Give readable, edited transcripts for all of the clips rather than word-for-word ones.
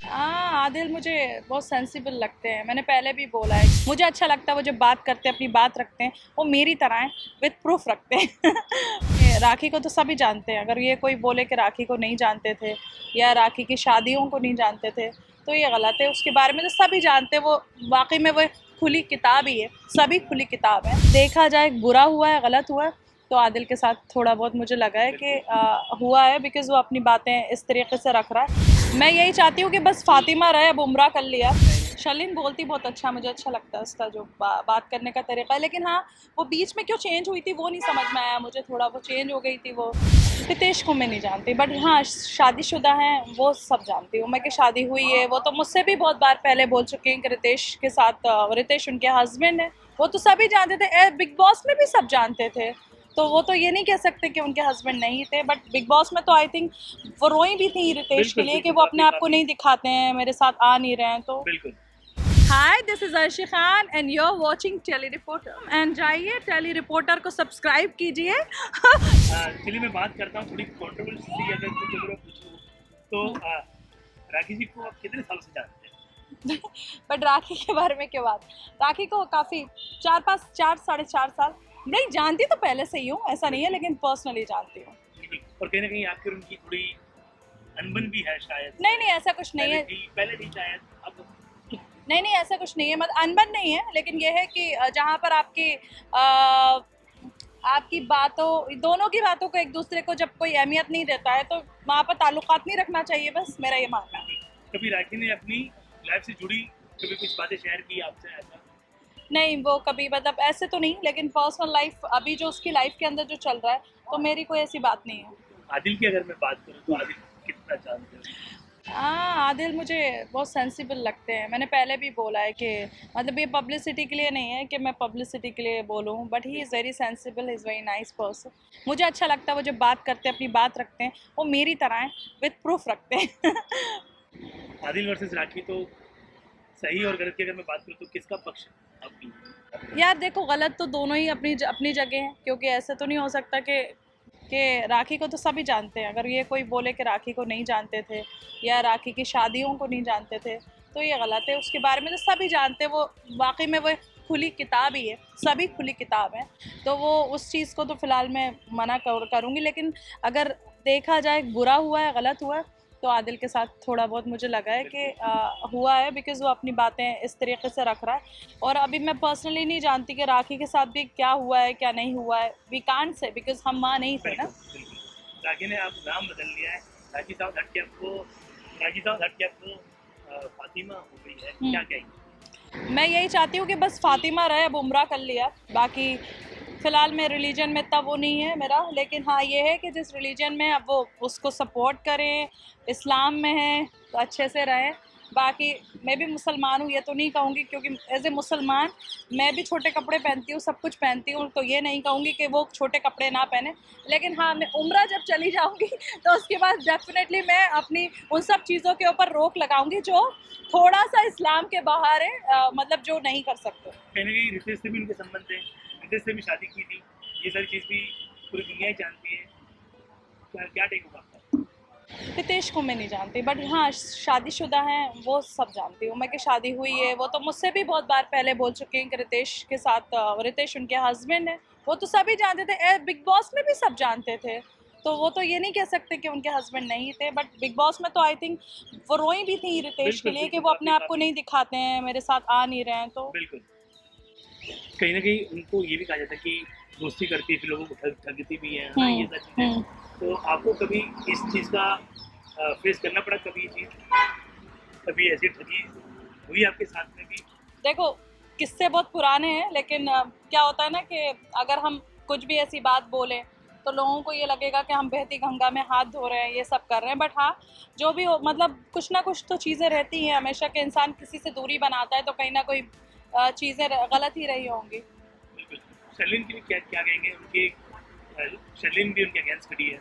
हाँ, आदिल मुझे बहुत सेंसिबल लगते हैं। मैंने पहले भी बोला है, मुझे अच्छा लगता है वो जब बात करते हैं, अपनी बात रखते हैं, वो मेरी तरह है, विद प्रूफ रखते हैं। ये राखी को तो सभी जानते हैं। अगर ये कोई बोले कि राखी को नहीं जानते थे या राखी की शादियों को नहीं जानते थे, तो ये गलत है। उसके बारे में तो सभी जानते हैं। वो वाकई में वो एक खुली किताब ही है, सभी खुली किताब है। देखा जाए बुरा हुआ है, गलत हुआ है, तो आदिल के साथ थोड़ा बहुत मुझे लगा है कि हुआ है, बिकॉज़ वो अपनी बातें इस तरीके से रख रहा है। मैं यही चाहती हूँ कि बस फातिमा रहे, अब उम्रा कर लिया। शलीन बोलती बहुत अच्छा, मुझे अच्छा लगता है उसका जो बात करने का तरीका है। लेकिन हाँ, वो बीच में क्यों चेंज हुई थी वो नहीं समझ में आया मुझे। थोड़ा वो चेंज हो गई थी वो। रितेश को मैं नहीं जानती, बट हाँ शादीशुदा हैं वो सब जानती हूँ मैं कि शादी हुई है। वो तो मुझसे भी बहुत बार पहले बोल चुकी हैं कि रितेश के साथ, रितेश उनके हस्बैंड है। वो तो सभी जानते थे, बिग बॉस में भी सब जानते थे। तो वो तो ये नहीं कह सकते कि उनके हस्बैंड नहीं थे। बट बिग बॉस में तो आई थिंक वो रोई भी थी रितेश के बिल्कुल लिए कि बिल्कुल, वो अपने काफी आप को काफी नहीं दिखाते हैं, मेरे साथ आ नहीं रहे हैं। तो बिल्कुल। Hi, this is Arshi Khan and you are watching Tele Reporter. And जाइए टेली रिपोर्टर को सब्सक्राइब कीजिए। चलिए मैं बात करता हूँ थोड़ी कंट्रोवर्सी अगर कुछ अगर पूछूँ तो राखी जी को आप कितने सालों से जानते हैं? बट राखी के बारे में क्या बात। राखी को काफ़ी 4 5 4 साढ़े 4 साल नहीं जानती, तो पहले से ही हूँ, ऐसा नहीं है, लेकिन पर्सनली जानती हूँ। बिल्कुल। और कहीं ना कहीं आपकी और उनकी थोड़ी अनबन भी है शायद नहीं से। नहीं, ऐसा कुछ नहीं है। पहले थी शायद अब। नहीं नहीं, ऐसा कुछ नहीं है, मतलब अनबन नहीं है। लेकिन ये है कि जहाँ पर आपकी बातों, दोनों की बातों को एक दूसरे को जब कोई अहमियत नहीं देता है, तो वहाँ पर ताल्लुकात नहीं रखना चाहिए, बस मेरा ये मानना है। कभी राखी ने अपनी लाइफ से जुड़ी कभी कुछ बातें शेयर की आपसे ऐसा? नहीं, वो कभी मतलब ऐसे तो नहीं, लेकिन पर्सनल लाइफ अभी जो उसकी लाइफ के अंदर जो चल रहा है, तो मेरी कोई ऐसी बात नहीं है। आदिल की अगर मैं बात करूँ तो आदिल कितना जानते हो? हाँ, आदिल मुझे बहुत सेंसिबल लगते हैं। मैंने पहले भी बोला है कि मतलब ये पब्लिसिटी के लिए नहीं है कि मैं पब्लिसिटी के लिए बोलूँ, but he is very sensible, is very nice person. मुझे अच्छा लगता है वो जब बात करते हैं, अपनी बात रखते हैं, वो मेरी तरह है, विद प्रूफ रखते हैं। आदिल वर्सेस राखी तो सही और गलत की अगर मैं बात करूँ तो किसका पक्ष आपकी? यार देखो, गलत तो दोनों ही अपनी जगह हैं, क्योंकि ऐसे तो नहीं हो सकता कि राखी को तो सभी जानते हैं। अगर ये कोई बोले कि राखी को नहीं जानते थे या राखी की शादियों को नहीं जानते थे, तो ये गलत है। उसके बारे में तो सभी जानते हैं। वो वाकई में वो एक खुली किताब ही है, सभी खुली किताब है। तो वो उस चीज़ को तो फ़िलहाल मैं मना करूँगी। लेकिन अगर देखा जाए बुरा हुआ है, गलत हुआ है, तो आदिल के साथ थोड़ा बहुत मुझे लगा है कि हुआ है, बिकॉज़ वो अपनी बातें इस तरीके से रख रहा है। और अभी मैं पर्सनली नहीं जानती कि राखी के साथ भी क्या हुआ है, क्या नहीं हुआ है। वी कांट से, बिकॉज़ हम माँ नहीं थे ना। बिल्कुल बिल्कुल। राखी ने अब नाम बदल लिया है। राखी साहब हट के आपको फातिमा हो गई है, क्या कहेंगे? मैं यही चाहती हूँ कि बस फातिमा रहे, अब उम्रा कर लिया। बाकी फ़िलहाल मैं रिलीजन में इतना वो नहीं है मेरा, लेकिन हाँ ये है कि जिस रिलीजन में अब वो उसको सपोर्ट करें, इस्लाम में है तो अच्छे से रहें। बाकी मैं भी मुसलमान हूँ, ये तो नहीं कहूँगी, क्योंकि एज ए मुसलमान मैं भी छोटे कपड़े पहनती हूँ, सब कुछ पहनती हूँ, तो ये नहीं कहूँगी कि वो छोटे कपड़े ना पहने। लेकिन हाँ, मैं उम्रा जब चली जाऊँगी तो उसके बाद डेफिनेटली मैं अपनी उन सब चीज़ों के ऊपर रोक लगाऊंगी जो थोड़ा सा इस्लाम के बाहर है, मतलब जो नहीं कर सकते। कहीं ना कहीं रितेश से भी उनके संबंध थे, रितेश से भी शादी की थी, ये सारी चीज़ भी पूरी दुनिया ही जानती है। क्या क्या टेक होगा आपका? रितेश को मैं नहीं जानती, बट हाँ शादीशुदा हैं वो सब जानती हूँ मैं कि शादी हुई है। वो तो मुझसे भी बहुत बार पहले बोल चुकी हैं कि रितेश के साथ, रितेश उनके हस्बैंड है। वो तो सभी जानते थे, बिग बॉस में भी सब जानते थे। तो वो तो ये नहीं कह सकते कि उनके हस्बैंड नहीं थे। बट बिग बॉस में तो आई थिंक वो रोई भी थी रितेश के बिल्कुल लिए कि बिल्कुल, वो अपने काफ़ी आप को काफ़ी नहीं दिखाते हैं, मेरे साथ आ नहीं रहे हैं। तो बिल्कुल। कहीं ना कहीं उनको ये भी कहा जाता है कि दोस्ती करती है फिर लोगों को ठगती भी है ना, ये सब चीज़ें। हम्म। तो आपको कभी इस चीज़ का फेस करना पड़ा, कभी ये चीज़, कभी ऐसी ठगी हुई आपके साथ में भी? देखो, किस्से बहुत पुराने हैं, लेकिन क्या होता है ना कि अगर हम कुछ भी ऐसी बात बोलें, तो लोगों को ये लगेगा कि हम बहती गंगा में हाथ धो रहे हैं, ये सब कर रहे हैं। बट हाँ, जो भी हो, मतलब कुछ ना कुछ तो चीज़ें रहती हैं हमेशा, कि इंसान किसी से दूरी बनाता है, तो कहीं ना कोई चीज़ें गलत ही रही होंगी। बिल्कुल। शर्लिन के लिए क्या क्या कहेंगे? उनके शर्लिन भी उनके अगेंस्ट खड़ी है।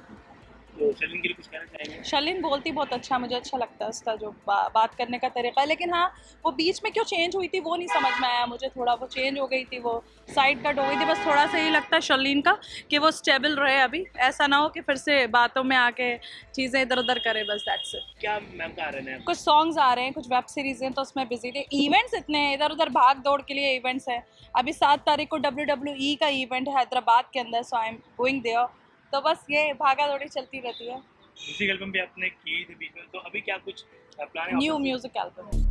तो शर्लिन के लिए कुछ कहना चाहेंगे? शर्लिन बोलती बहुत अच्छा, मुझे अच्छा लगता है उसका जो बात करने का तरीका है, लेकिन हाँ वो बीच में क्यों चेंज हुई थी वो नहीं समझ में आया मुझे, थोड़ा वो चेंज हो गई थी, वो साइड कट हो गई थी, बस थोड़ा सा यही लगता है शर्लिन का कि वो स्टेबल रहे अभी, ऐसा ना हो कि फिर से बातों में आके चीज़ें इधर उधर करे, बस दैट्स इट। क्या मैम का आ रहे हैं? कुछ सॉन्ग्स आ रहे हैं, कुछ वेब सीरीज हैं, तो उसमें बिजी थे, इवेंट्स इतने हैं इधर उधर भाग दौड़ के लिए इवेंट्स हैं, अभी 7 तारीख को WWE का इवेंट है हैदराबाद के अंदर, सो आई एम गोइंग देयर, तो बस ये भागा दौड़ी चलती रहती है। म्यूजिक एल्बम भी आपने की थी बीच में, तो अभी क्या कुछ प्लान है न्यू वापस से? Music album